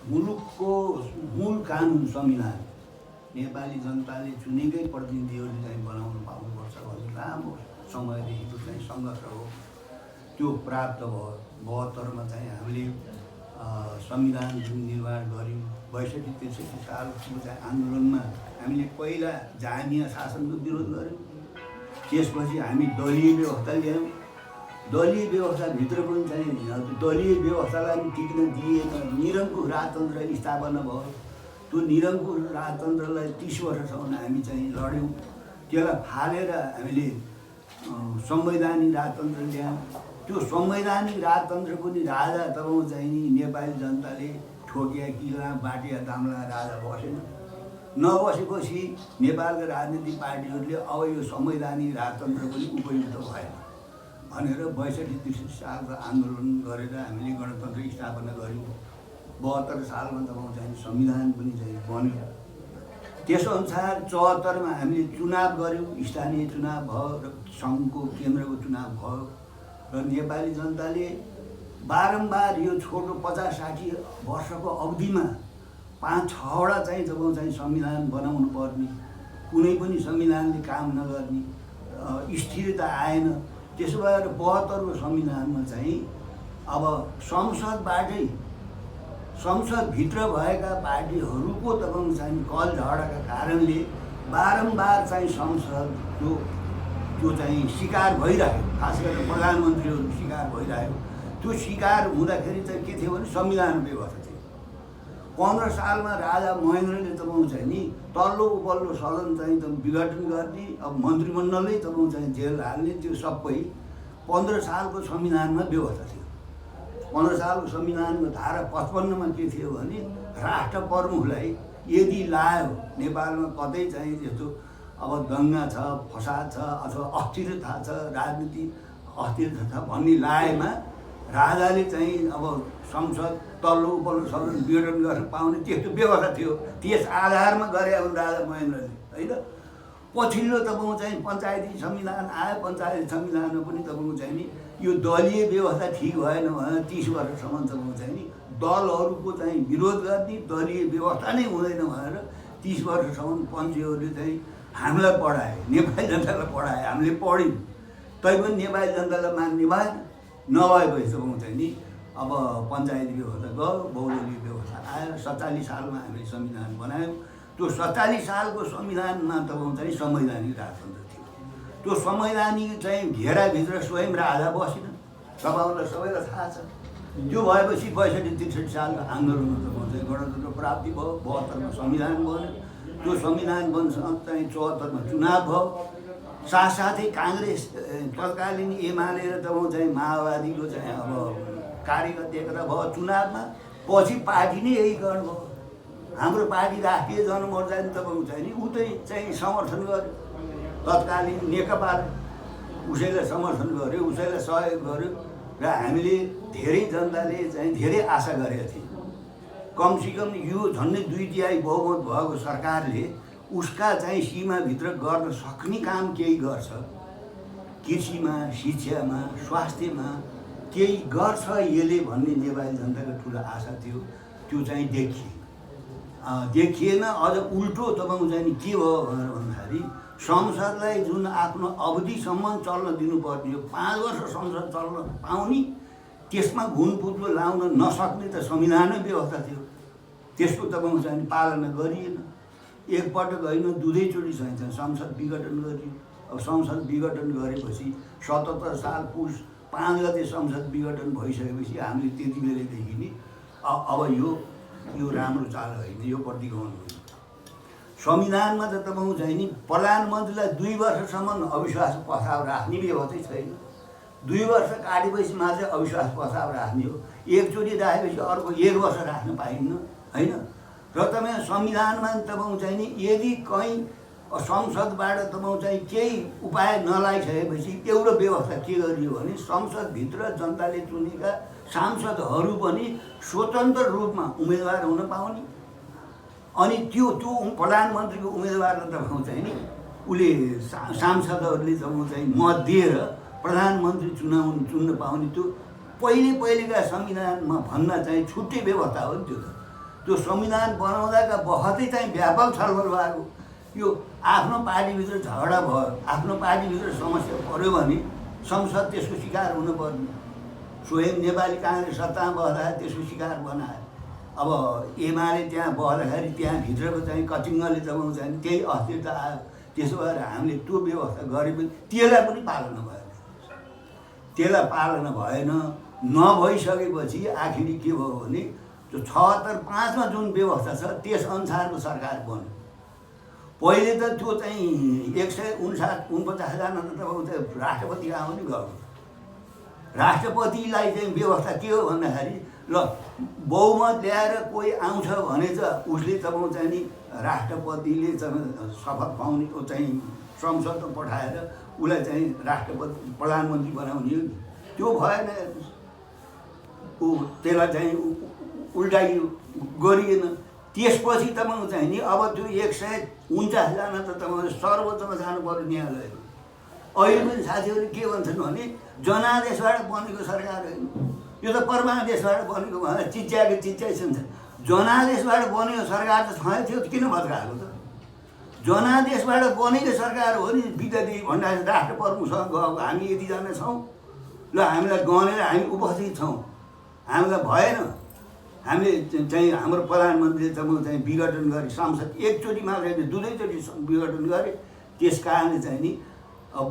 मुलुकको मूल कानुन संविधान नेपाली जनताले चुनेकै प्रतिनिधिहरूले चाहिँ बनाउनु पाउनुपर्छ भन्ने लामो समयदेखिको चाहिँ सङ्घर्ष हो। त्यो प्राप्त भयो। 72मा चाहिँ हामीले संविधान जुन निर्माण गऱ्यौँ, 62-63 सालको चाहिँ आन्दोलनमा हामीले पहिला जानीय शासनको विरोध गऱ्यौँ। त्यसपछि हामी दलीय व्यवस्था ल्यायौँ। दलीय व्यवस्थाभित्र पनि चाहिँ दलीय व्यवस्थालाई पनि टिक्न दिएन। निरङ्कुश राजतन्त्र स्थापना भयो। त्यो निरङ्कुश राजतन्त्रलाई 30 वर्षसम्म हामी चाहिँ लड्यौँ। त्यसलाई फालेर हामीले संवैधानिक राजतन्त्र ल्यायौँ। त्यो संवैधानिक राजतन्त्रको नि राजा तब चाहिँ नि नेपाली जनताले ठोकिया किला बाटिया दामला राजा बसेन। नबसेपछि नेपालका राजनीतिक पार्टीहरूले अब यो संवैधानिक राजतन्त्र पनि उपयुक्त भएन भनेर 62-63 सालको आन्दोलन गरेर हामीले गणतन्त्र स्थापना गऱ्यौँ। 72 सालमा तब चाहिँ संविधान पनि चाहिँ बन्यो। त्यसअनुसार 74मा हामीले चुनाव गऱ्यौँ। स्थानीय चुनाव भयो र सङ्घको केन्द्रको चुनाव भयो र नेपाली जनताले बारम्बार यो छोटो 50-60 वर्षको अवधिमा 5-6वटा चाहिँ जब चाहिँ संविधान बनाउनु पर्ने, कुनै पनि संविधानले काम नगर्ने, स्थिरता आएन। त्यसो भएर 72को संविधानमा चाहिँ अब संसदबाटै संसदभित्र भएका पार्टीहरूको तपाईँ चाहिँ कल झगडाका कारणले बारम्बार चाहिँ संसद त्यो चाहिँ शिकार भइरह्यो। खास गरेर प्रधानमन्त्रीहरू शिकार भइरह्यो। त्यो शिकार हुँदाखेरि चाहिँ के थियो भने संविधान व्यवस्था थियो। 15 सालमा राजा महेन्द्रले तपाईँ चाहिँ नि तल्लो उपल्लो सदन चाहिँ विघटन गर्ने, अब मन्त्रीमण्डलले तपाईँ चाहिँ जेल हाल्ने, त्यो सबै 15 सालको संविधानमा व्यवस्था थियो। 15 सालको संविधानको धारा 55मा के थियो भने राष्ट्र प्रमुखलाई यदि लायो नेपालमा कतै चाहिँ त्यस्तो अब दङ्गा छ, फसाद छ अथवा अस्थिरता छ, राजनीति अस्थिरता छ भन्ने लाएमा राजाले चाहिँ अब संसद तल्लो उपल्लो सदन विघटन गर्न पाउने त्यस्तो व्यवस्था थियो। त्यस आधारमा गरे अब राजा महेन्द्रले, होइन। पछिल्लो तपाईँको चाहिँ पञ्चायती संविधान आयो। पञ्चायती संविधानमा पनि तपाईँको चाहिँ नि यो दलीय व्यवस्था ठिक भएन भने 30 वर्षसम्म तपाईँको चाहिँ नि दलहरूको चाहिँ विरोध गर्ने, दलीय व्यवस्था नै हुँदैन भनेर 30 वर्षसम्म पञ्चीहरूले चाहिँ हामीलाई पढाए, नेपाली जनतालाई पढाए। हामीले पढ्यौँ, तैपनि नेपाली जनतालाई मान्ने भएन। नभएपछि तपाईँको चाहिँ नि अब पञ्चायती व्यवस्था गयो, बहुदलीय व्यवस्था आयो। 47 सालमा हामीले संविधान बनायौँ। त्यो 47 सालको संविधानमा तपाईँ चाहिँ संवैधानिक राजतन्त्र थियो। त्यो संवैधानिक चाहिँ घेराभित्र स्वयं राजा बसिन, तपाईँहरूलाई सबैलाई थाहा छ। त्यो भएपछि 62-63 सालको आन्दोलनमा तपाईँ चाहिँ गणतन्त्र प्राप्ति भयो। 72मा संविधान बन्यो। त्यो संविधान बन्नसँग चाहिँ 74मा चुनाव भयो। साथसाथै काङ्ग्रेस तत्कालीन एमाले र तपाईँ चाहिँ माओवादीको चाहिँ अब कार्यकर्ता एकता भयो चुनावमा। पछि पार्टी नै यही गर्नुभयो। हाम्रो पार्टी राष्ट्रिय जनमोर्चाले तपाईँको चाहिँ नि उतै चाहिँ समर्थन गर्यो। तत्कालीन नेकपाले उसैलाई समर्थन गर्यो, उसैलाई सहयोग गर्यो र हामीले धेरै जनताले चाहिँ धेरै आशा गरेका थियौँ। कमसेकम यो झन्डै 2/3 बहुमत भएको सरकारले उसका चाहिँ सीमाभित्र गर्न सक्ने काम केही गर्छ। कृषिमा, शिक्षामा, स्वास्थ्यमा केही गर्छ यसले भन्ने नेपाली जनताको ठुलो आशा थियो। त्यो चाहिँ देखिएन। अझ उल्टो तपाईँको चाहिँ नि के भयो भनेर भन्दाखेरि संसदलाई जुन आफ्नो अवधिसम्म चल्न दिनुपर्ने हो, 5 वर्ष संसद चल्न पाउने, त्यसमा घुनपुत्लो लाउन नसक्ने त संविधानै व्यवस्था थियो। त्यसको तपाईँको चाहिँ पालना गरिएन। एकपटक होइन, दुवैचोटि चाहिँ संसद विघटन गरियो। अब संसद विघटन गरेपछि 77 साल पुस 5 गते संसद विघटन भइसकेपछि हामीले त्यति बेलैदेखि नि अब यो राम्रो चाल होइन, यो प्रतिगमन होइन। संविधानमा त तपाईँको चाहिँ नि प्रधानमन्त्रीलाई 2 वर्षसम्म अविश्वास प्रस्ताव राख्ने व्यवस्थै छैन। 2 वर्ष काटेपछि मात्रै अविश्वास प्रस्ताव राख्ने हो। एकचोटि राखेपछि अर्को 1 वर्ष राख्न पाइन्न, होइन। र तपाईँ संविधानमा तपाईँको चाहिँ नि यदि कहीँ संसदबाट तपाईँको चाहिँ केही उपाय नलाइसकेपछि एउटा व्यवस्था के गरियो भने संसदभित्र जनताले चुनेका सांसदहरू पनि स्वतन्त्र रूपमा उम्मेदवार हुन पाउने। अनि त्यो प्रधानमन्त्रीको उम्मेदवारलाई तपाईँको चाहिँ नि उसले सांसदहरूले तपाईँको चाहिँ मत दिएर प्रधानमन्त्री चुन्न पाउने। त्यो पहिलेका संविधानमा भन्दा चाहिँ छुट्टै व्यवस्था हो नि त्यो त। त्यो संविधान बनाउँदाका बखतै चाहिँ व्यापक छलफल भएको। यो आफ्नो पार्टीभित्र झगडा भयो, आफ्नो पार्टीभित्र समस्या पऱ्यो भने संसद त्यसको शिकार हुनुपर्ने। स्वयं नेपाली काङ्ग्रेस सत्तामा बस्दा त्यसको शिकार बनायो। अब एमाले त्यहाँ बस्दाखेरि त्यहाँभित्रको चाहिँ कचिङ्गले दबाउँछ भने त्यही अस्थिरता आयो। त्यसो भएर हामीले त्यो व्यवस्था गरे पनि त्यसलाई पनि पालना भएन। त्यसलाई पालना भएन। नभइसकेपछि आखिरी के भयो भने त्यो 76-5 जुन व्यवस्था छ त्यसअनुसारको सरकार बन्यो। पहिले त त्यो चाहिँ 149 जना त तपाईँको राष्ट्रपतिको आउने गयो। राष्ट्रपतिलाई चाहिँ व्यवस्था के हो भन्दाखेरि ल बहुमत ल्याएर कोही आउँछ भने चाहिँ उसले तपाईँको चाहिँ नि राष्ट्रपतिले शपथ पाउने चाहिँ संसदमा पठाएर उसलाई चाहिँ राष्ट्रपति प्रधानमन्त्री बनाउने हो नि। त्यो भएन। त्यसलाई चाहिँ उल्टाइ गरिएन। त्यसपछि तपाईँको चाहिँ नि अब त्यो 149 जना त तपाईँको सर्वोच्चमा जानु पर्यो न्यायालय। अहिले पनि साथीहरूले के भन्छन् भने जनादेशबाट बनेको सरकार होइन, यो त परमादेशबाट बनेको भनेर चिच्याइसन्छ। जनादेशबाट बनेको सरकार त छँदै थियो, किन भत्काएको त? जनादेशबाट बनेको सरकार हो नि। विद्यादेवी भण्डारी राष्ट्र प्रमुखसँग गएको हामी यतिजना छौँ, ल हामीलाई गनेर हामी उपस्थित छौँ, हामीलाई भएन। हामीले चाहिँ हाम्रो प्रधानमन्त्रीले चाहिँ विघटन गरे, सांसद एकचोटि मात्रै दुवैचोटि विघटन गरे। त्यस कारणले चाहिँ नि अब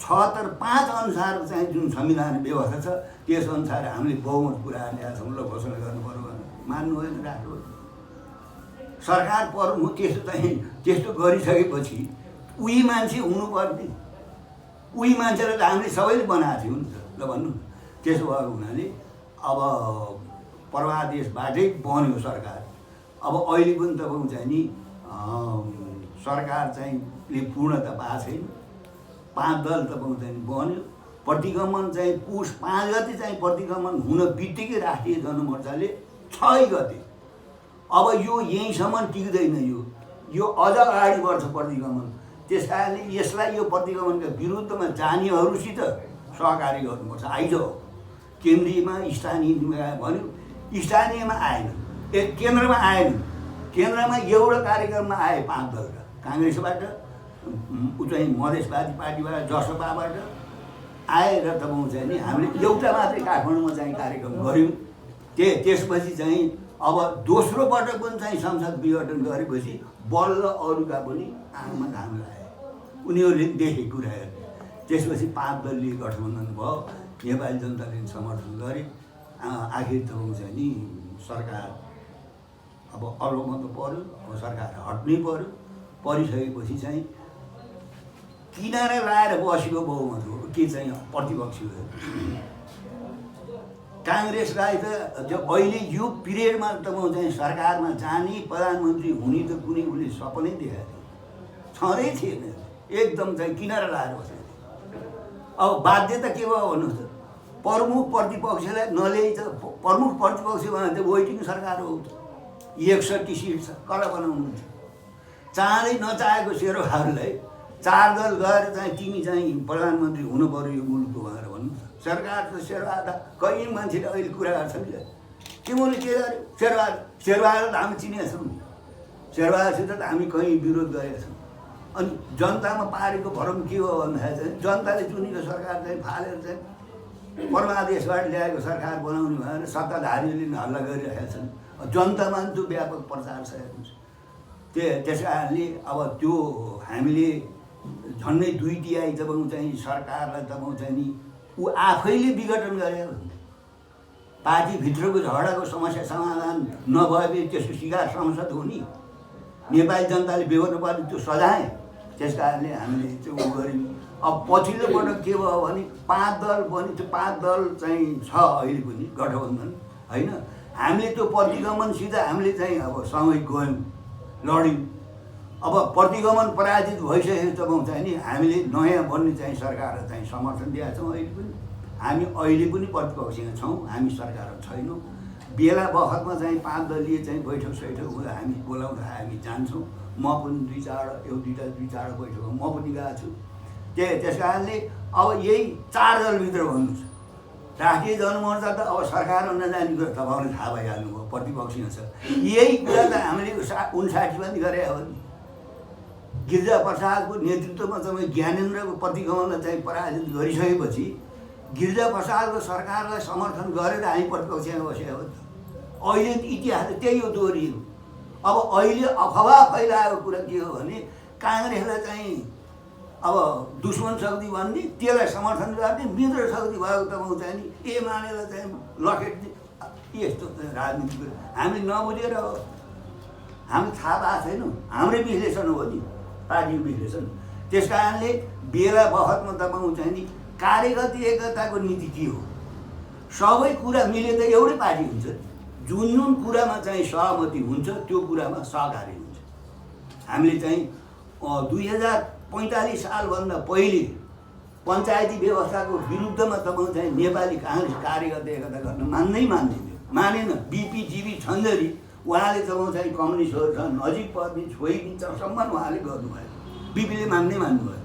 76-5 अनुसार चाहिँ जुन संविधान व्यवस्था छ त्यसअनुसार हामीले बहुमत पुऱ्याएर ल्याएको छौँ। ल घोषणा गर्नु पऱ्यो भने मान्नु भएन राष्ट्रपति। सरकार प्रमुख त्यस्तो गरिसकेपछि उही मान्छे हुनुपर्ने। उही मान्छेलाई त हामीले सबैले बनाएको थियौँ नि त। ल भन्नु। त्यसो भएको हुनाले अब परमादेशबाटै बन्यो सरकार। अब अहिले पनि तपाईँको चाहिँ नि सरकार चाहिँ पूर्णता पाएको छैन। 5 दल तपाईँको चाहिँ बन्यो। प्रतिगमन चाहिँ पुस 5 गते चाहिँ प्रतिगमन हुन बित्तिकै राष्ट्रिय जनमोर्चाले 6 गते अब यो यहीँसम्म टिक्दैन। यो अझ अगाडि बढ्छ प्रतिगमन। त्यस कारणले यसलाई यो प्रतिगमनका विरुद्धमा जानेहरूसित सहकारी गर्नुपर्छ। आइज केन्द्रीयमा स्थानीय निकाय भन्यो, स्थानीयमा आएन, केन्द्रमा आएन। केन्द्रमा एउटा कार्यक्रममा आए 5 दलका, काङ्ग्रेसबाट चाहिँ मधेसवादी पार्टीबाट जसपाबाट आएर तपाईँको चाहिँ नि हामीले एउटा मात्रै काठमाडौँमा चाहिँ कार्यक्रम गऱ्यौँ। त्यसपछि चाहिँ अब दोस्रो पटक पनि चाहिँ संसद विघटन गरेपछि बल्ल अरूका पनि आँखमा घाम लाए। उनीहरूले देखे कुराहरू। त्यसपछि 5 दलीय गठबन्धन भयो। नेपाली जनताले समर्थन गरे। आखिर तपाईँको चाहिँ नि सरकार अब अल्लोमा त पऱ्यो। अब सरकार हट्नै पऱ्यो। परिसकेपछि चाहिँ किनारा लाएर बसेको बहुमत हो के चाहिँ प्रतिपक्षी हो। काङ्ग्रेसलाई त अहिले यो पिरियडमा तपाईँको चाहिँ सरकारमा जाने प्रधानमन्त्री हुने त कुनै उसले सपनै देखाएको छँदै थिएन। एकदम चाहिँ किनारा लाएर बसेको। अब बाध्यता के भयो भन्नुहोस् त? प्रमुख प्रतिपक्षलाई नल्याइ त प्रमुख प्रतिपक्ष भने त वेटिङ सरकार हो। 61 सिट छ, कसलाई बनाउनुहुन्छ? चाँडै नचाहेको शेरबहादुरलाई 4 दल गएर चाहिँ तिमी चाहिँ प्रधानमन्त्री हुनु पऱ्यो यो मुलुकको भनेर भन्नु। सरकार त शेरबहादुर कहीँ मान्छेले अहिले कुरा गर्छन् कि तिमीले के गर्यो? शेरबहादुर त हामी चिनेका छौँ नि। शेरबहादुरसित त हामी कहीँ विरोध गरेका छौँ। अनि जनतामा पारेको भरम के हो भन्दाखेरि चाहिँ जनताले चुनेको सरकार चाहिँ फालेर चाहिँ परमादेशबाट ल्याएको सरकार बनाउने भनेर सत्ताधारीहरूले हल्ला गरिरहेका छन्। जनतामा पनि त्यो व्यापक प्रचार छ हेर्नुहोस्। त्यस कारणले अब त्यो हामीले झन्डै 2 तिहाई तपाईँको चाहिँ सरकारलाई तपाईँको चाहिँ नि ऊ आफैले विघटन गरेको। पार्टीभित्रको झगडाको समस्या समाधान नभएपछि त्यसको शिकार संसद हो नि। नेपाली जनताले बेहोर्नु पर्ने त्यो सजाय। त्यस कारणले हामीले त्यो गऱ्यौँ। अब पछिल्लो पटक के भयो भने 5 दल बन्यो। त्यो 5 दल चाहिँ छ अहिले पनि गठबन्धन होइन। हामीले त्यो प्रतिगमनसित हामीले चाहिँ अब सँगै गयौँ, लड्यौँ। अब प्रतिगमन पराजित भइसकेको तपाईँको चाहिँ नि हामीले नयाँ बन्ने चाहिँ सरकारलाई चाहिँ समर्थन दिएका छौँ। अहिले पनि हामी अहिले पनि प्रतिपक्षमा छौँ, हामी सरकारमा छैनौँ। बेला बखतमा चाहिँ 5 दलीय चाहिँ बैठक हुँदा हामी बोलाउँदा हामी जान्छौँ। म पनि 2-4 बैठकमा म पनि गएको छु। त्यस कारणले अब यही 4 दलभित्र भन्नुहोस् राष्ट्रिय जनमोर्चा त अब सरकारमा नजाने कुरा तपाईँहरूले थाहा भइहाल्नुभयो, प्रतिपक्षमा छ। यही कुरा त हामीले 59 पनि गरे हो नि। गिरिजाप्रसादको नेतृत्वमा तपाईँ ज्ञानेन्द्रको प्रतिगमनलाई चाहिँ पराजित गरिसकेपछि गिरिजाप्रसादको सरकारलाई समर्थन गरेर हामी प्रतिपक्षमा बसेका हो। अहिले इतिहास त्यही हो, दोहोरियो। अब अहिले अफवाह फैलाएको कुरा के हो भने काङ्ग्रेसलाई चाहिँ अब दुश्मन शक्ति भन्ने, त्यसलाई समर्थन गर्ने, मित्र शक्ति भएको तपाईँ चाहिँ नि एमालेलाई चाहिँ लखेट्ने, यस्तो राजनीति हामीले नबुझेर हो। हामी थाहा पाएको छैनौँ, हाम्रै विश्लेषण हो नि, पार्टीको विश्लेषण। त्यस कारणले बेला बखतमा तपाईँ चाहिँ नि कार्यगत एकताको नीति के हो, सबै कुरा मिले त एउटै पार्टी हुन्छ। जुन जुन कुरामा चाहिँ सहमति हुन्छ त्यो कुरामा सहकारी हुन्छ। हामीले चाहिँ 2045 सालभन्दा पहिले पञ्चायती व्यवस्थाको विरुद्धमा तपाईँ चाहिँ नेपाली काङ्ग्रेस कार्यगत एकता गर्न मान्दैन, मानेन। बिपी जीवी छन्जरी उहाँले तपाईँ चाहिँ कम्युनिस्टहरू छन्, नजिक पर्ने छोइदिन्छसम्म उहाँले गर्नुभयो, बिपीले मान्नुभयो।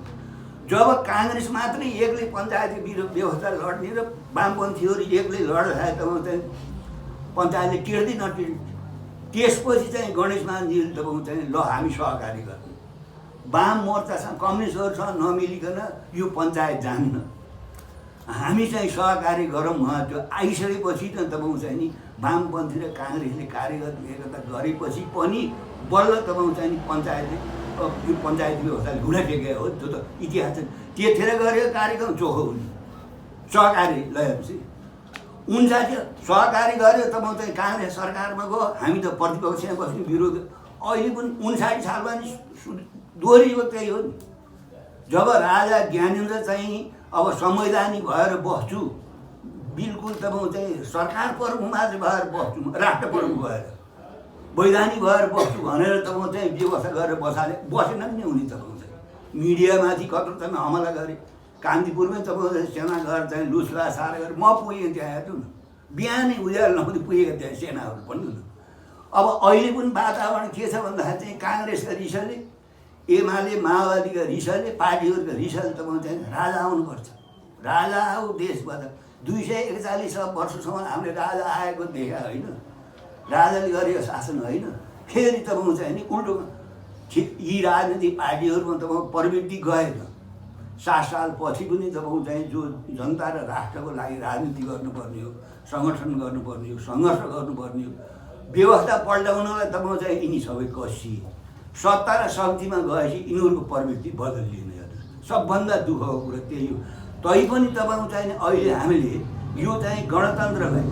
जब काङ्ग्रेस मात्रै एक्लै पञ्चायती व्यवस्था लड्ने र वामपन्थीहरू एक्लै लड्दाखेरि तपाईँ चाहिँ पञ्चायतले टिर्दै नटिर्ने, त्यसपछि चाहिँ गणेशमानजीले तपाईँ चाहिँ ल हामी सहकारी गर्ने, वाम मोर्चासँग कम्युनिस्टहरूसँग नमिलिकन यो पञ्चायत जान्न, हामी चाहिँ सहकारी गरौँ। त्यो आइसकेपछि त तपाईँ चाहिँ नि वामपन्थी र काङ्ग्रेसले कार्यगत एकता गरेपछि पनि बल्ल तपाईँ चाहिँ नि पञ्चायतले यो पञ्चायती व्यवस्था लुडा टेकेको हो। त्यो त इतिहास छ। त्यतिखेर गरेको कार्यक्रम चोखो हुने सहकारी लगाएपछि 59 सहकारी गर्यो तपाईँ चाहिँ काङ्ग्रेस सरकारमा गयो, हामी त प्रतिपक्षमा बस्ने विरोध। अहिले पनि 59 सालमा नि दोहोरिएको त्यही हो नि। जब राजा ज्ञानेन्द्र चाहिँ अब संवैधानिक भएर बस्छु, बिल्कुल तपाईँ चाहिँ सरकार प्रमुखमा चाहिँ भएर बस्छु, राष्ट्र प्रमुख भएर वैधानिक भएर बस्छु भनेर तपाईँ चाहिँ व्यवस्था गरेर बसेन नि उनी। तपाईँ चाहिँ मिडियामाथि कत्रो तपाईँ हमला गरे, कान्तिपुरमै तपाईँ सेना गरेर चाहिँ लुसला सार गरेर म पुगेँ त्यहाँ। हेर्नु न, बिहानै उज्यालो नहुँदै पुगेको त्यहाँ सेनाहरू भन्नु न। अब अहिले पनि वातावरण के छ भन्दाखेरि चाहिँ काङ्ग्रेसका रिसले, एमाले माओवादीका रिसले, पार्टीहरूका रिसले तपाईँ चाहिँ राजा आउनुपर्छ, राजा आऊ देशबाट। 241 वर्षसम्म हामीले राजा आएको देखा होइन, राजाले गरेको शासन होइन। फेरि तपाईँ चाहिँ नि उल्टो यी राजनीतिक पार्टीहरूमा तपाईँ प्रवृत्ति गएन। 7 साल पछि पनि तपाईँ चाहिँ जो जनता र राष्ट्रको लागि राजनीति गर्नुपर्ने हो, सङ्गठन गर्नुपर्ने हो, सङ्घर्ष गर्नुपर्ने हो, व्यवस्था पल्टाउनलाई तपाईँ चाहिँ यिनी सबै कसिए। सत्ता र शक्तिमा गएपछि यिनीहरूको प्रवृत्ति बदलिएन। सबभन्दा दुःखको कुरा त्यही हो। तैपनि तपाईँ चाहिँ अहिले हामीले यो चाहिँ गणतन्त्रलाई,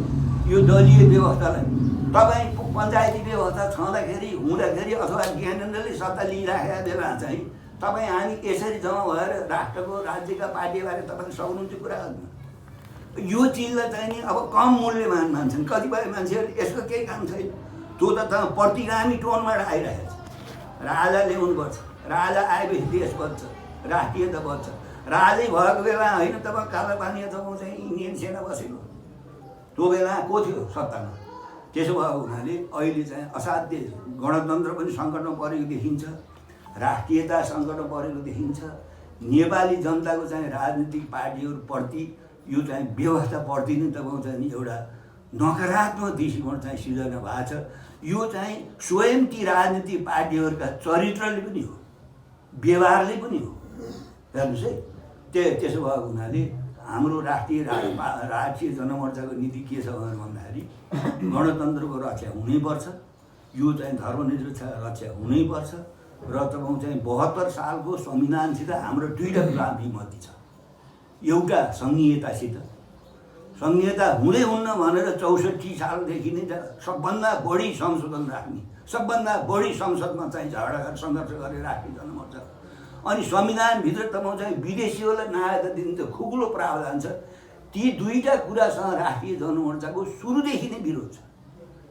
यो दलीय व्यवस्थालाई, तपाईँ पञ्चायती व्यवस्था छँदाखेरि हुँदाखेरि अथवा ज्ञानेन्द्रले सत्ता लिइराखेका बेला चाहिँ तपाईँ हामी यसरी जम्मा भएर राष्ट्रको राज्यका पार्टीबारे तपाईँले सक्नुहुन्छ कुरा गर्नु। यो चिजलाई चाहिँ नि अब कम मूल्यमान मान्छन् कतिपय मान्छेहरू, यसको केही काम छैन। त्यो त प्रतिगामी टोनबाट आइरहेको छ। राजा ल्याउनुपर्छ, राजा आएपछि देश बच्छ, राष्ट्रियता बच्छ। राजै भएको बेला होइन तपाईँ कालापानीमा तपाईँ चाहिँ इन्डियन सेना बसेको, त्यो बेला को थियो सत्तामा। त्यसो भएको हुनाले अहिले चाहिँ असाध्य गणतन्त्र पनि सङ्कटमा परेको देखिन्छ, राष्ट्रियता सङ्कटमा परेको देखिन्छ। नेपाली जनताको चाहिँ राजनीतिक पार्टीहरूप्रति यो चाहिँ व्यवस्थाप्रति नै तपाईँ चाहिँ एउटा नकारात्मक दृष्टिकोण चाहिँ सिर्जना भएको छ। यो चाहिँ स्वयं ती राजनीतिक पार्टीहरूका चरित्रले पनि हो, व्यवहारले पनि हो। हेर्नुहोस् है, त्यसो भएको हुनाले हाम्रो राष्ट्रिय जनमोर्चाको नीति के छ भनेर भन्दाखेरि गणतन्त्रको रक्षा हुनैपर्छ, यो चाहिँ धर्मनिरपेक्ष रक्षा हुनैपर्छ र तपाईँ चाहिँ 72 सालको संविधानसित हाम्रो दुईवटा कुरा विमति छ। एउटा सङ्घीयतासित, सङ्घीयता हुँदै हुन्न भनेर 64 सालदेखि नै सबभन्दा बढी संशोधन राख्ने, सबभन्दा बढी संसदमा चाहिँ झगडा गरेर सङ्घर्ष गरेर राष्ट्रिय जनमोर्चा। अनि संविधानभित्र तपाईँ चाहिँ विदेशीहरूलाई नागरिकता दिने त खुकुलो प्रावधान छ। ती दुईवटा कुरासँग राष्ट्रिय जनमोर्चाको सुरुदेखि नै विरोध छ।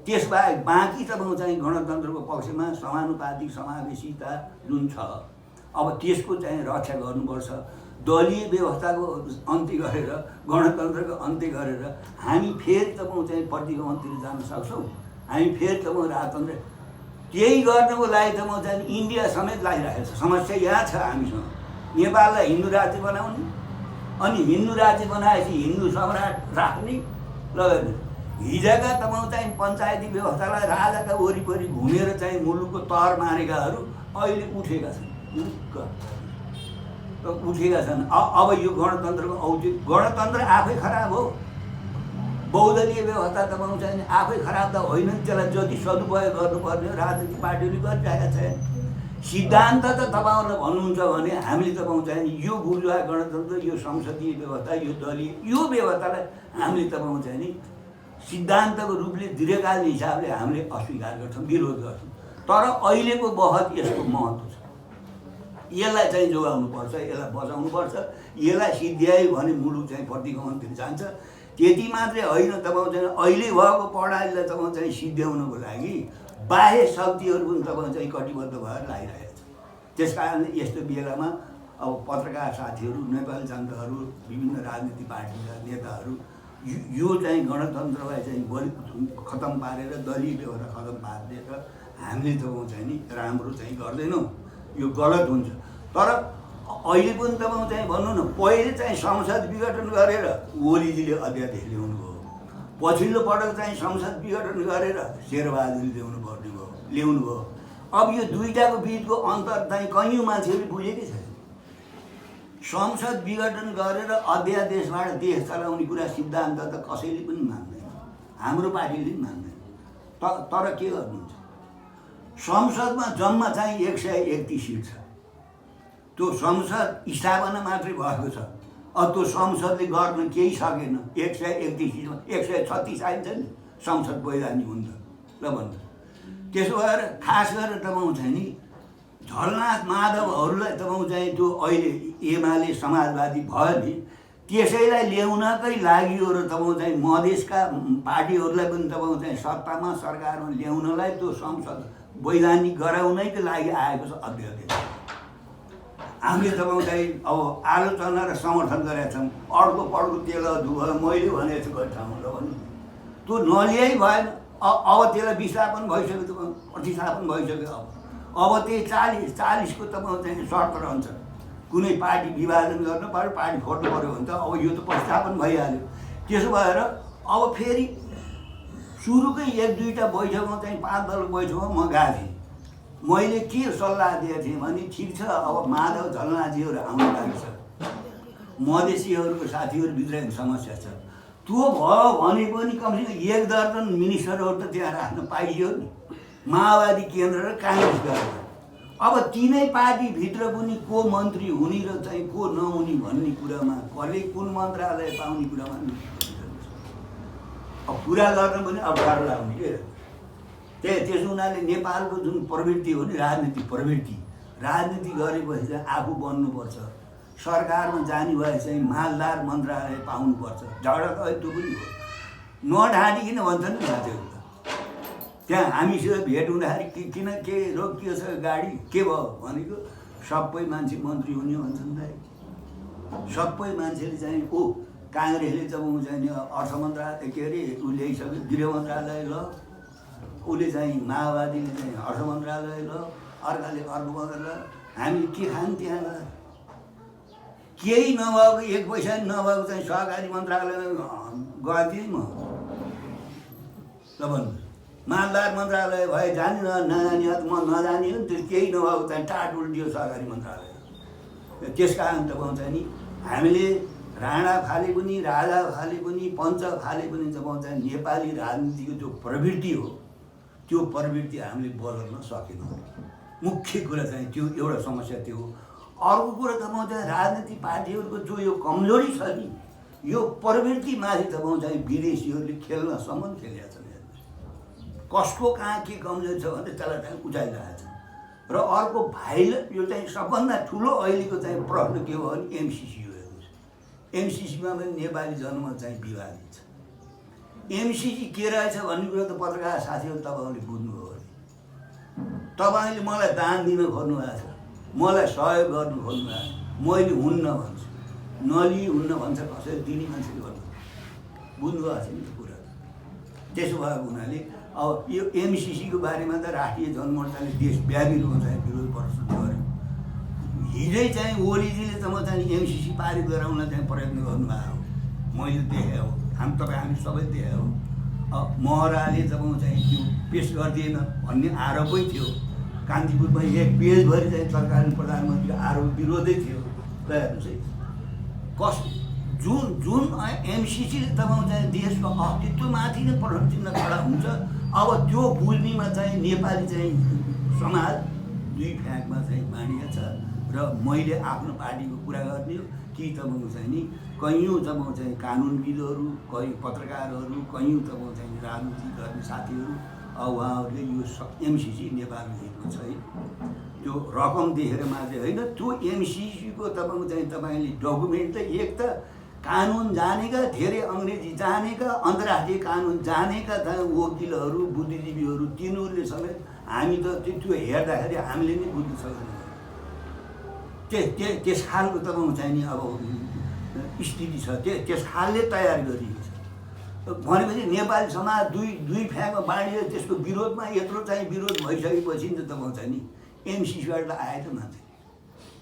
त्यसबाहेक बाँकी तपाईँ चाहिँ गणतन्त्रको पक्षमा समानुपातिक समावेशिता जुन छ, अब त्यसको चाहिँ रक्षा गर्नुपर्छ। दलीय व्यवस्थाको अन्त्य गरेर, गणतन्त्रको अन्त्य गरेर हामी फेरि तपाईँ चाहिँ प्रतिगमनतिर जान सक्छौँ। हामी फेरि तपाईँ राजतन्त्र त्यही गर्नको लागि त म चाहिँ इन्डिया समेत लागिरहेको छ। समस्या यहाँ छ हामीसँग, नेपाललाई हिन्दू राज्य बनाउने अनि हिन्दू राज्य बनाएपछि हिन्दू सम्राट राख्ने ल हिजोका तपाईँ चाहिँ पञ्चायती व्यवस्थालाई राजाका वरिपरि घुमेर चाहिँ मुलुकको तहर मारेकाहरू अहिले उठेका छन्, उठेका छन्। अब यो गणतन्त्रको औचित्य, गणतन्त्र आफै खराब हो, बहुदलीय व्यवस्था तपाईँ चाहिँ आफै खराब त होइन, त्यसलाई जति सदुपयोग गर्नुपर्ने हो राजनीतिक पार्टीहरूले गरिरहेका छन्। सिद्धान्त त तपाईँहरूलाई भन्नुहुन्छ भने हामीले तपाईँ चाहिँ यो बुर्जुवा गणतन्त्र, यो संसदीय व्यवस्था, यो दलीय यो व्यवस्थालाई हामीले तपाईँ चाहिँ नि सिद्धान्तको रूपले दीर्घकालीन हिसाबले हामीले अस्वीकार गर्छौँ, विरोध गर्छौँ। तर अहिलेको बहस यसको महत्त्व छ, यसलाई चाहिँ जोगाउनुपर्छ, यसलाई बचाउनुपर्छ। यसलाई सिद्ध्यायो भने मुलुक चाहिँ प्रतिगमनतिर जान्छ। त्यति मात्रै होइन, तपाईँ चाहिँ अहिले भएको प्रणालीलाई तपाईँ चाहिँ सिद्ध्याउनको लागि बाह्य शक्तिहरू पनि तपाईँ चाहिँ कटिबद्ध भएर लागिरहेको छ। त्यस कारण यस्तो बेलामा अब पत्रकार साथीहरू, नेपाली जनताहरू, विभिन्न राजनीतिक पार्टीका नेताहरू यो चाहिँ गणतन्त्रलाई चाहिँ खतम पारेर दलीय व्यवस्था खतम पारेर हामीले तपाईँ चाहिँ नि राम्रो चाहिँ गर्दैनौँ, यो गलत हुन्छ। तर अहिले पनि तपाईँ चाहिँ भन्नु न, पहिले चाहिँ संसद विघटन गरेर ओलीजीले अध्यादेश ल्याउनु भयो, पछिल्लो पटक चाहिँ संसद विघटन गरेर शेरबहादुरले ल्याउनु भयो। अब यो दुईटाको बिचको अन्तर चाहिँ कैयौँ मान्छेहरूले बुझेकै छैन। संसद विघटन गरेर अध्यादेशबाट देश चलाउने कुरा सिद्धान्त त कसैले पनि मान्दैन, हाम्रो पार्टीले पनि मान्दैन। तर के गर्नुहुन्छ, संसदमा जम्मा चाहिँ 131 सिट छ, त्यो संसद स्थापना मात्रै भएको छ। अब त्यो संसदले गर्न केही सकेन, 131 सिटमा 136 आइन्छ नि संसद वैधानिक हुन्छ ल भन्नु। त्यसो भएर खास गरेर तपाईँ चाहिँ नि झलनाथ माधवहरूलाई तपाईँ चाहिँ त्यो अहिले एमाले समाजवादी भयो नि, त्यसैलाई ल्याउनकै लागि हो र तपाईँ चाहिँ मधेसका पार्टीहरूलाई पनि तपाईँ चाहिँ सत्तामा सरकारमा ल्याउनलाई त्यो संसद वैधानिक गराउनैको लागि आएको छ अध्यादेश। हामीले तपाईँ चाहिँ अब आलोचना र समर्थन गरेका छौँ। अर्को पड्को तेल धुवा मैले भनेको छु कति ठाउँमा भन्नु, त्यो नल्याइ भएन। अब त्यसलाई विस्थापन भइसक्यो, तपाईँ प्रतिस्थापन भइसक्यो। अब त्यही 40को तपाईँ चाहिँ शर्त रहन्छ, कुनै पार्टी विभाजन गर्नु पऱ्यो, पार्टी फोड्नु पऱ्यो भने त अब यो त प्रतिस्थापन भइहाल्यो। त्यसो भएर अब फेरि सुरुकै 1-2टा बैठकमा चाहिँ 5 दलको बैठकमा म गएको थिएँ। मैले के सल्लाह दिएको थिएँ भने ठिक छ, अब माधव झलनाथजीहरू आउनु लागि छ, मधेसीहरूको साथीहरूभित्र समस्या छ, त्यो भयो भने पनि कमसेकम 1 दर्जन मिनिस्टरहरू त त्यहाँ राख्न पाइयो नि, माओवादी केन्द्र र काङ्ग्रेस गरेर। अब तिनै पार्टीभित्र पनि को मन्त्री हुने र चाहिँ को नहुने भन्ने कुरामा, कसले कुन मन्त्रालय पाउने कुरामा अब कुरा गर्न पनि अप्ठ्यारो लाग्ने के। त्यसो हुनाले नेपालको जुन प्रवृत्ति हो नि, राजनीतिक प्रवृत्ति, राजनीति गरेपछि चाहिँ आफू बन्नुपर्छ, सरकारमा जाने भए चाहिँ मालदार मन्त्रालय पाउनुपर्छ। झगडा त त्यो पनि हो, नढाँटिकन भन्छन् नि साथीहरू। त्यहाँ हामीसँग भेट हुँदाखेरि किन के रोकियो छ गाडी, के भयो भनेको सबै मान्छे मन्त्री हुने भन्छन् दाइ। सबै मान्छेले चाहिँ काङ्ग्रेसले जब चाहिँ अर्थ मन्त्रालय के अरे ऊ ल्याइसक्यो, गृह मन्त्रालय ल, उसले चाहिँ माओवादीले चाहिँ अर्थ मन्त्रालय ल, अर्काले अर्को मन्त्रालय। हामी के खान् त्यहाँ केही नभएको, 1 पैसा नभएको चाहिँ सहकारी मन्त्रालयमा गएको थिएँ म ल भन्नु। मालदार मन्त्रालय भए जाने नजाने, म नजाने हो नि, त्यो केही नभएको चाहिँ टाट उल्टियो सहकारी मन्त्रालय। त्यस कारण तपाईँ चाहिँ नि हामीले राणा फाले पनि, राजा फाले पनि, पञ्च फाले पनि तपाईँ चाहिँ नेपाली राजनीतिको जो प्रवृत्ति हो त्यो प्रवृत्ति हामीले बदल्न सकेनौँ। मुख्य कुरा चाहिँ त्यो एउटा समस्या त्यो हो। अर्को कुरा तपाईँ चाहिँ राजनीतिक पार्टीहरूको जो यो कमजोरी छ नि, यो प्रवृत्तिमाथि तपाईँ चाहिँ विदेशीहरूले खेल्नसम्म खेलेका छन्। कसको कहाँ के कमजोरी छ भने त्यसलाई चाहिँ उचालिरहेको छ। र अर्को यो चाहिँ सबभन्दा ठुलो अहिलेको चाहिँ प्रश्न के हो भने एमसिसी हो। एमसिसीमा पनि नेपाली जनमत चाहिँ विवादित छ। एमसिसी के रहेछ भन्ने कुरा त पत्रकार साथीहरू तपाईँहरूले बुझ्नुभयो भने, तपाईँले मलाई दान दिन खोज्नु भएको छ, मलाई सहयोग गर्नु खोज्नु भएको छ, मैले हुन्न भन्छु, नलिई हुन्न भन्छ कसैले, दिने मान्छेले भन्नु बुझ्नुभएको छ नि त्यो कुरा। त्यसो भएको हुनाले अब यो एमसिसीको बारेमा त राष्ट्रिय जनमोर्चाले देशव्यापी रूपमा चाहिँ विरोध प्रदर्शन गर्यो। हिजै चाहिँ ओलीजीले त म चाहिँ एमसिसी पारित गराउन चाहिँ प्रयत्न गर्नुभएको हो, मैले देखेँ हो, हामी सबै देखेँ हो। महराले जब चाहिँ त्यो पेस गरिदिएन भन्ने आरोपै थियो, कान्तिपुरमा एक पेजभरि चाहिँ तत्कालीन प्रधानमन्त्रीको आरोप विरोधै थियो। ल हेर्नुहोस् है, जुन एमसिसीले तपाईँ चाहिँ देशको अस्तित्वमाथि नै प्रश्न चिन्ह खडा हुन्छ। अब त्यो बुझ्नेमा चाहिँ नेपाली चाहिँ समाज दुई फ्याकमा चाहिँ बाँडिएको छ। र मैले आफ्नो पार्टीको कुरा गर्ने हो कि तपाईँको चाहिँ नि कैयौँ तपाईँ चाहिँ कानुनविदहरू, कहीँ पत्रकारहरू, कैयौँ तपाईँ चाहिँ राजनीति गर्ने साथीहरू, उहाँहरूले यो एमसिसी नेपालको हितमा छैन, त्यो रकम देखेर मात्रै होइन, त्यो एमसिसीको तपाईँको चाहिँ तपाईँले डकुमेन्ट त एक त कानुन जानेका, धेरै अङ्ग्रेजी जानेका, अन्तर्राष्ट्रिय कानुन जानेका वकिलहरू, बुद्धिजीवीहरू, तिनीहरूले समेत हामी त त्यो हेर्दाखेरि हामीले नै बुझ्न सक्दैनौँ। त्यस खालको तपाईँको चाहिँ नि अब स्थिति छ, त्यस खालले तयार गरिएको छ। भनेपछि नेपाली समाज दुई फ्याकमा बाँडियो। त्यसको विरोधमा यत्रो चाहिँ विरोध भइसकेपछि नि त तपाईँ चाहिँ नि एमसिसीबाट आए त मान्छे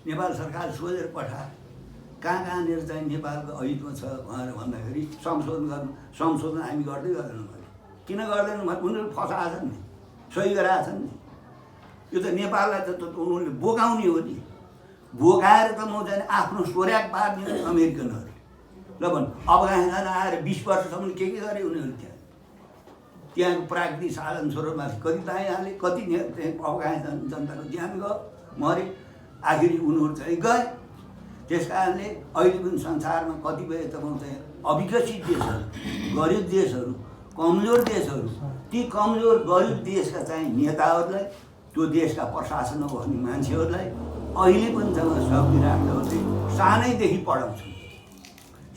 नेपाल सरकार सोधेर पठा कहाँनिर चाहिँ नेपालको अहितमा छ भनेर भन्दाखेरि संशोधन हामी गर्दै गर्दैनौँ भने किन गर्दैनौँ भने उनीहरू फसाएछन् नि, सही गराएछन् नि। यो त नेपाललाई त उनीहरूले बोकाउने हो नि, बोकाएर त म चाहिँ आफ्नो सोर्याक पार्ने अमेरिकनहरू। ल भन्नु, अफगानिस्तान आएर 20 वर्षसम्म के गरे उनीहरू? त्यहाँको प्राकृतिक साधन स्रोतमाथि कति दायाँ हाले, कति अफगानिस्तान जनताको ज्यान गयो, मरे, आखिरी उनीहरू चाहिँ गए। त्यस कारणले अहिले पनि संसारमा कतिपय तपाईँ चाहिँ अविकसित देशहरू, गरिब देशहरू, कमजोर देशहरू, ती कमजोर गरिब देशका चाहिँ नेताहरूलाई, त्यो देशका प्रशासनमा बस्ने मान्छेहरूलाई अहिले पनि जब शक्ति राष्ट्रहरूले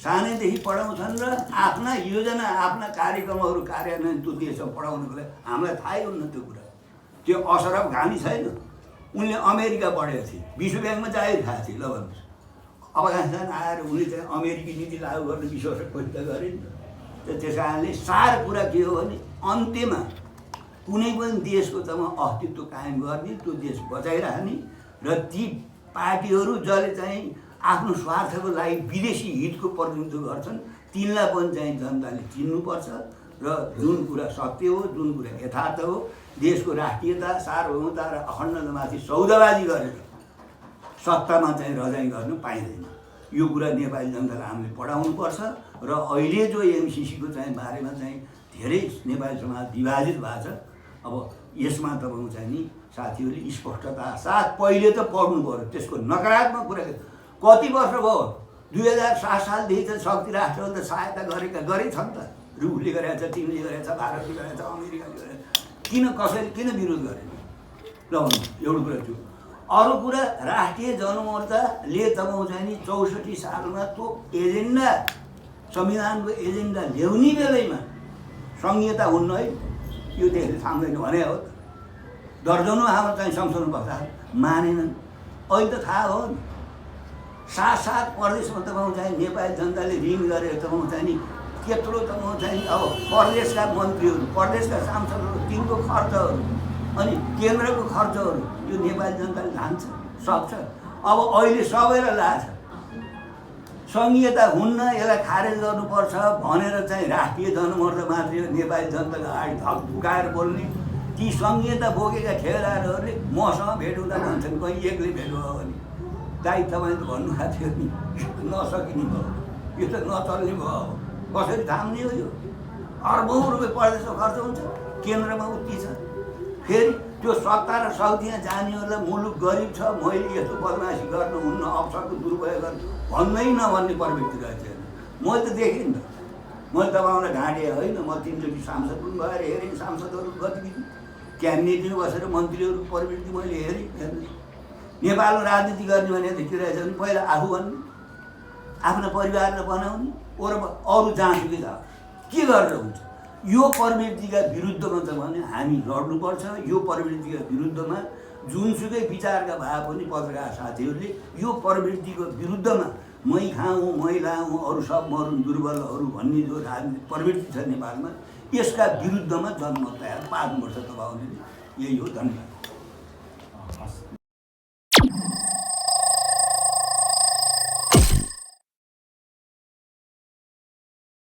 सानैदेखि पढाउँछन् र आफ्ना योजना, आफ्ना कार्यक्रमहरू कार्यान्वयन त्यो देशमा पढाउनुको लागि हामीलाई थाहै हुन्न त्यो कुरा। त्यो अशरफ घानी छैन, उनले अमेरिका पढेको थिए, विश्व ब्याङ्कमा जागिर खाएको थिए। ल भन्नुहोस्, अफगानिस्तान आएर उनले चाहिँ अमेरिकी नीति लागू गर्ने विश्वास खोज्दा गरे नि त। त्यस कारणले सार कुरा के हो भने अन्त्यमा कुनै पनि देशको त अस्तित्व कायम गर्ने, त्यो देश बचाइराख्ने र ती पार्टीहरू जसले चाहिँ आफ्नो स्वार्थको लागि विदेशी हितको प्रतिनिधित्व गर्छन् तिनलाई पनि चाहिँ जनताले चिन्नुपर्छ। र जुन कुरा सत्य हो, जुन कुरा यथार्थ हो, देशको राष्ट्रियता, सार्वभौमता र अखण्डतामाथि सौदाबाजी गरेर सत्तामा चाहिँ रजाइ गर्नु पाइँदैन। यो कुरा नेपाली जनतालाई हामीले पढाउनुपर्छ। र अहिले जो एमसिसीको चाहिँ बारेमा चाहिँ धेरै नेपाली समाज विभाजित भएको छ। अब यसमा तपाईँको चाहिँ नि साथीहरूले स्पष्टता साथ पहिले त पढ्नु पऱ्यो, त्यसको नकारात्मक कुरा कति वर्ष भयो? 2007 सालदेखि चाहिँ शक्ति राष्ट्रहरूले त सहायता गरेछन् त। रुसले गरेको छ, चीनले गरेको छ, भारतले गरेको छ, अमेरिकाले गरेको छ। कसैले किन विरोध गरेन? ल भन्नु, एउटा कुरा थियो। अरू कुरा राष्ट्रिय जनमोर्चाले तपाईँ चाहिँ नि 64 सालमा त्यो एजेन्डा, संविधानको एजेन्डा ल्याउने बेलैमा संहिता हुन्न है, यो देशले थाम्दैन भने हो। दर्जनौँ हाम्रो चाहिँ संसदमा बस्दा मानेनन्। अहिले त थाहा हो नि, 7 प्रदेशमा तपाईँ चाहिँ नेपाली जनताले ऋण गरेर तपाईँ चाहिँ नि त्यत्रो तपाईँ चाहिँ अब प्रदेशका मन्त्रीहरू, प्रदेशका सांसदहरू, तिनको खर्चहरू अनि केन्द्रको खर्चहरू यो नेपाली जनताले जान्छ सक्छ। अब अहिले सबैलाई लाग्छ संहिता हुन्न, यसलाई खारेज गर्नुपर्छ भनेर चाहिँ राष्ट्रिय जनमोर्चा मात्रै नेपाली जनताको अगाडि धक्काएर बोल्ने। ती संहिता बोकेका ठेकेदारहरूले मसँग भेट हुँदा भन्छन्, कहीँ एक्लै भेट भयो भने दाइ तपाईँ त भन्नुभएको थियो नि नसकिने भयो, यो त नचल्ने भयो, कसरी थाम्ने हो? यो अर्बौँ रुपियाँ प्रदेशमा खर्च हुन्छ, केन्द्रमा उति छ। फेरि त्यो सत्ता र शक्तिमा जानेहरूलाई मुलुक गरिब छ, मैले यस्तो बदमासी गर्नुहुन्न, अवसरको दुरुपयोग गर्नु भन्नै नभन्ने प्रवृत्ति रहेछ। मैले त देखेँ नि त, मैले तपाईँलाई ढाँटे होइन, म 3चोटि सांसद पनि भएर हेरेँ सांसदहरूको गतिविधि, क्याबिनेटमा बसेर मन्त्रीहरूको प्रवृत्ति मैले हेरेँ। नेपालमा राजनीति गर्ने भने त के रहेछ भने पहिला आफू भन्ने, आफ्नो परिवारलाई बनाउने, अरू जहाँसुकै जाओ, के गरेर हुन्छ? यो प्रवृत्तिका विरुद्धमा त भने हामी लड्नुपर्छ। यो प्रवृत्तिका विरुद्धमा जुनसुकै विचारका भए पनि पत्रकार साथीहरूले यो प्रवृत्तिको विरुद्धमा मै खाऊँ, मै लाऊँ, अरू सब मरुन्, दुर्बलहरू भन्ने जो राजनीतिक प्रवृत्ति छ नेपालमा, यसका विरुद्धमा जनमत तयार पार्नुपर्छ। तपाईँहरूले यही हो। धन्यवाद।